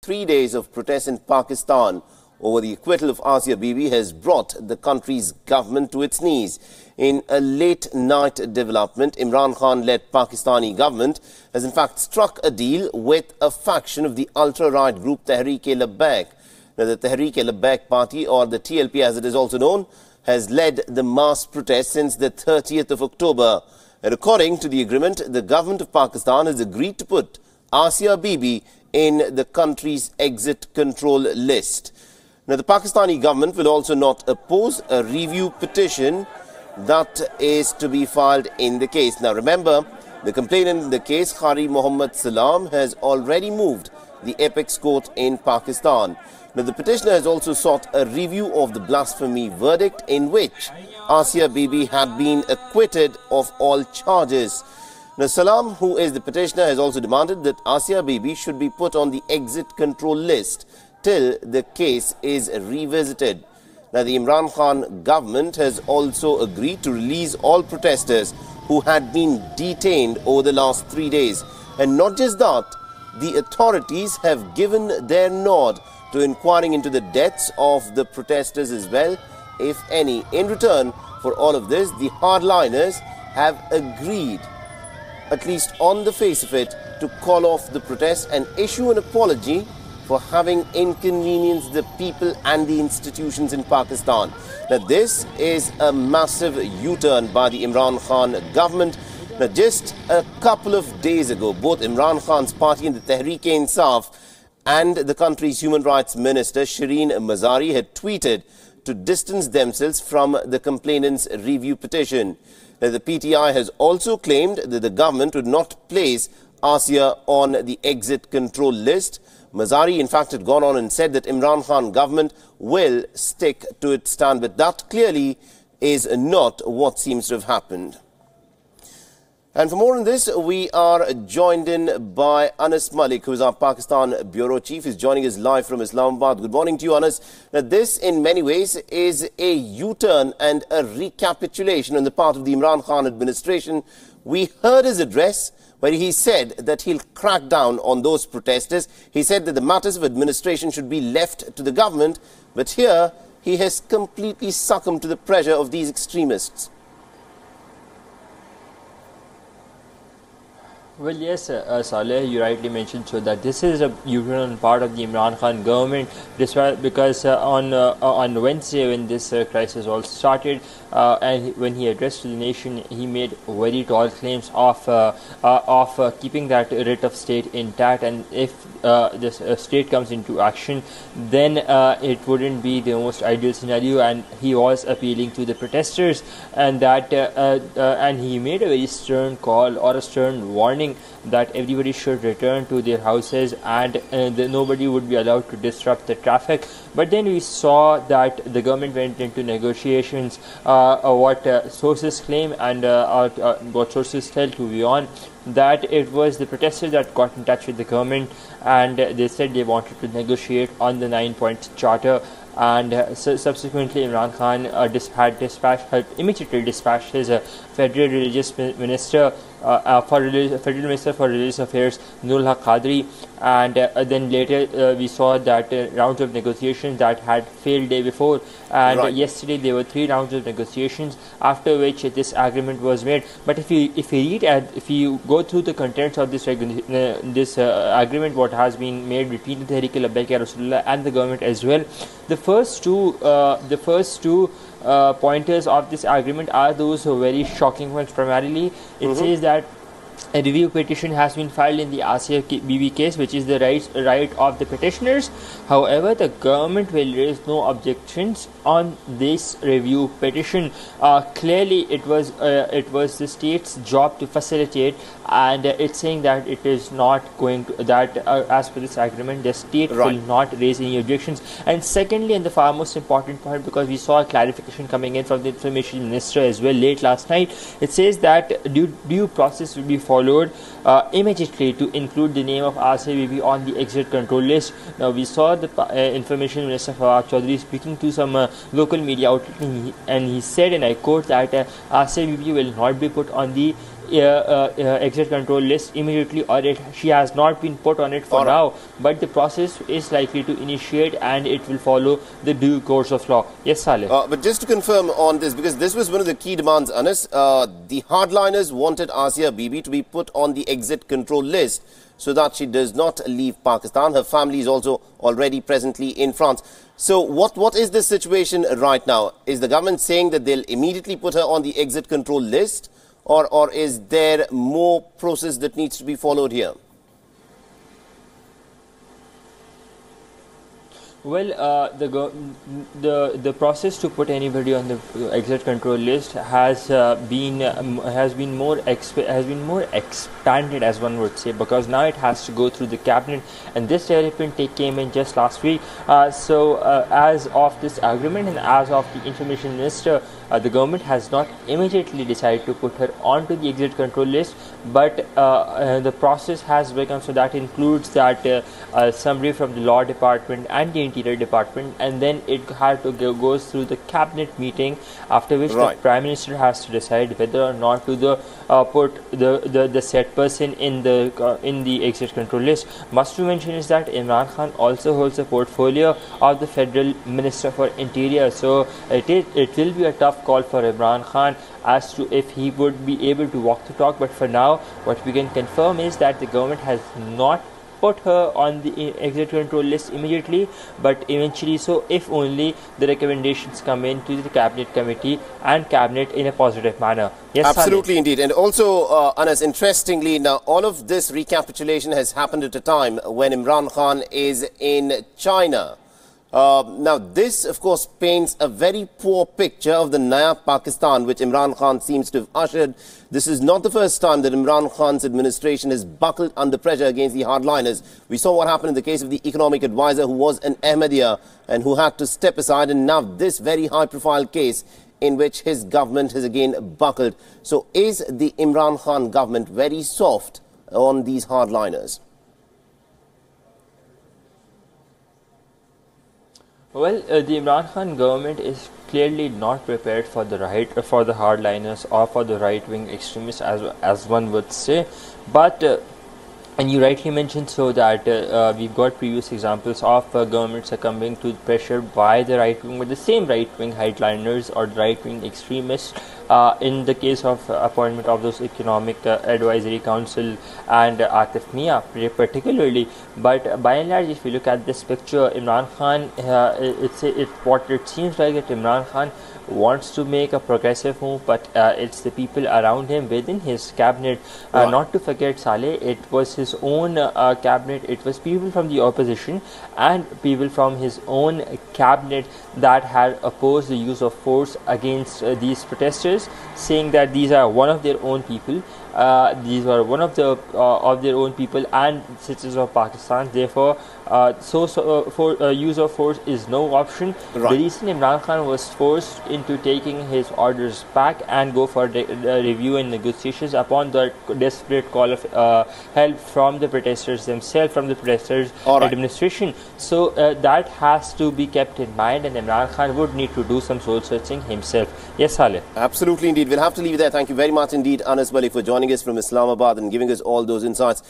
3 days of protests in Pakistan over the acquittal of Asia Bibi has brought the country's government to its knees. In a late-night development, Imran Khan-led Pakistani government has in fact struck a deal with a faction of the ultra-right group Tehreek-e-Labbaik. Now, the Tehreek-e-Labbaik party, or the TLP as it is also known, has led the mass protests since the 30th of October. And according to the agreement, the government of Pakistan has agreed to put Asia Bibi in the country's exit control list. Now, the Pakistani government will also not oppose a review petition that is to be filed in the case. Now, remember, the complainant in the case, Qari Muhammad Salam, has already moved the apex court in Pakistan. Now, the petitioner has also sought a review of the blasphemy verdict in which Asia Bibi had been acquitted of all charges. Now, Salam, who is the petitioner, has also demanded that Asia Bibi should be put on the exit control list till the case is revisited. Now, the Imran Khan government has also agreed to release all protesters who had been detained over the last 3 days. And not just that, the authorities have given their nod to inquiring into the deaths of the protesters as well, if any. In return for all of this, the hardliners have agreed, at least on the face of it, to call off the protest and issue an apology for having inconvenienced the people and the institutions in Pakistan. Now, this is a massive U-turn by the Imran Khan government. Now, just a couple of days ago, both Imran Khan's party and the Tehreek-e-Insaf and the country's human rights minister, Shireen Mazari, had tweeted to distance themselves from the complainant's review petition. Now, the PTI has also claimed that the government would not place Asia on the exit control list. Mazari, in fact, had gone on and said that Imran Khan government will stick to its stand, but that clearly is not what seems to have happened. And for more on this, we are joined in by Anas Malik, who is our Pakistan Bureau Chief. He's joining us live from Islamabad. Good morning to you, Anas. Now, this, in many ways, is a U-turn and a recapitulation on the part of the Imran Khan administration. We heard his address where he said that he'll crack down on those protesters. He said that the matters of administration should be left to the government. But here, he has completely succumbed to the pressure of these extremists. Well, yes, Saleh, you rightly mentioned so that this is a U-turn part of the Imran Khan government, because on Wednesday, when this crisis all started, and when he addressed to the nation, he made very tall claims of keeping that writ of state intact, and if this state comes into action, then it wouldn't be the most ideal scenario. And he was appealing to the protesters, and that and he made a very stern call, or a stern warning, that everybody should return to their houses, and nobody would be allowed to disrupt the traffic. But then we saw that the government went into negotiations, what sources claim, and what sources tell to Wion, that it was the protesters that got in touch with the government, and they said they wanted to negotiate on the 9-point charter. And subsequently, Imran Khan had immediately dispatched his federal religious minister, Federal Minister for Religious Affairs, Nurul Haq Qadri, and then later we saw that rounds of negotiations that had failed day before, and yesterday there were 3 rounds of negotiations, after which this agreement was made. But if you go through the contents of this agreement, what has been made between the Tehreek-e-Labbaik Rasulullah and the government as well, the first two pointers of this agreement are those very shocking ones. Primarily, it says that a review petition has been filed in the Asia Bibi case, which is the right of the petitioners. However, the government will raise no objections on this review petition. Clearly, it was the state's job to facilitate, and it's saying that it is not going to, that as per this agreement, the state will not raise any objections. And secondly, and the far most important point, because we saw a clarification coming in from the information minister as well late last night, it says that due process will be followed immediately to include the name of Asia Bibi on the exit control list. Now, we saw the information minister Fawad Chaudhary speaking to some local media outlet, and he said, and I quote, that Asia Bibi will not be put on the exit control list immediately, or she has not been put on it for now, but the process is likely to initiate and it will follow the due course of law. Yes, Saleh. But just to confirm on this, because this was one of the key demands, Anas, the hardliners wanted Asia Bibi to be put on the exit control list so that she does not leave Pakistan. Her family is also already presently in France. So what is the situation right now? Is the government saying that they'll immediately put her on the exit control list, or is there more process that needs to be followed here? Well, the process to put anybody on the exit control list has been more expanded, as one would say, because now it has to go through the cabinet, and this development came in just last week. So as of this agreement and as of the information minister, the government has not immediately decided to put her onto the exit control list, but the process has begun. So that includes that summary from the law department and the interior department, and then it had to goes through the cabinet meeting, after which the prime minister has to decide whether or not to put the said person in the exit control list. Must be mentioned is that Imran Khan also holds a portfolio of the federal minister for interior, so it will be a tough call for Imran Khan as to if he would be able to walk the talk. But for now, what we can confirm is that the government has not put her on the exit control list immediately, but eventually so, if only the recommendations come in to the cabinet committee and cabinet in a positive manner. Yes, absolutely, Saleh. indeed. And also, Anas, interestingly, now all of this recapitulation has happened at a time when Imran Khan is in China. Now, this, of course, paints a very poor picture of the Naya Pakistan, which Imran Khan seems to have ushered. This is not the first time that Imran Khan's administration has buckled under pressure against the hardliners. We saw what happened in the case of the economic advisor who was an Ahmadiyya and who had to step aside, and now this very high-profile case in which his government has again buckled. So is the Imran Khan government very soft on these hardliners? Well, the Imran Khan government is clearly not prepared for the hardliners or for the right-wing extremists, as one would say. But and you rightly mentioned so that we've got previous examples of government succumbing to pressure by the right wing, with the same right-wing hardliners or right-wing extremists. In the case of appointment of those Economic Advisory Council and Atif Mia particularly. But by and large, if you look at this picture, Imran Khan, what it seems like that Imran Khan wants to make a progressive move, but it's the people around him within his cabinet. Not to forget, Saleh, it was his own cabinet, it was people from the opposition and people from his own cabinet that had opposed the use of force against these protesters, saying that these are one of their own people. These were one of their own people and citizens of Pakistan. Therefore, use of force is no option. The reason Imran Khan was forced into taking his orders back and go for review and negotiations upon the desperate call of help from the protesters themselves, from the protesters' administration. So that has to be kept in mind, and Imran Khan would need to do some soul searching himself. Yes, Saleh. Absolutely, indeed. We'll have to leave it there. Thank you very much indeed, Anas Wali, for joining us from Islamabad and giving us all those insights.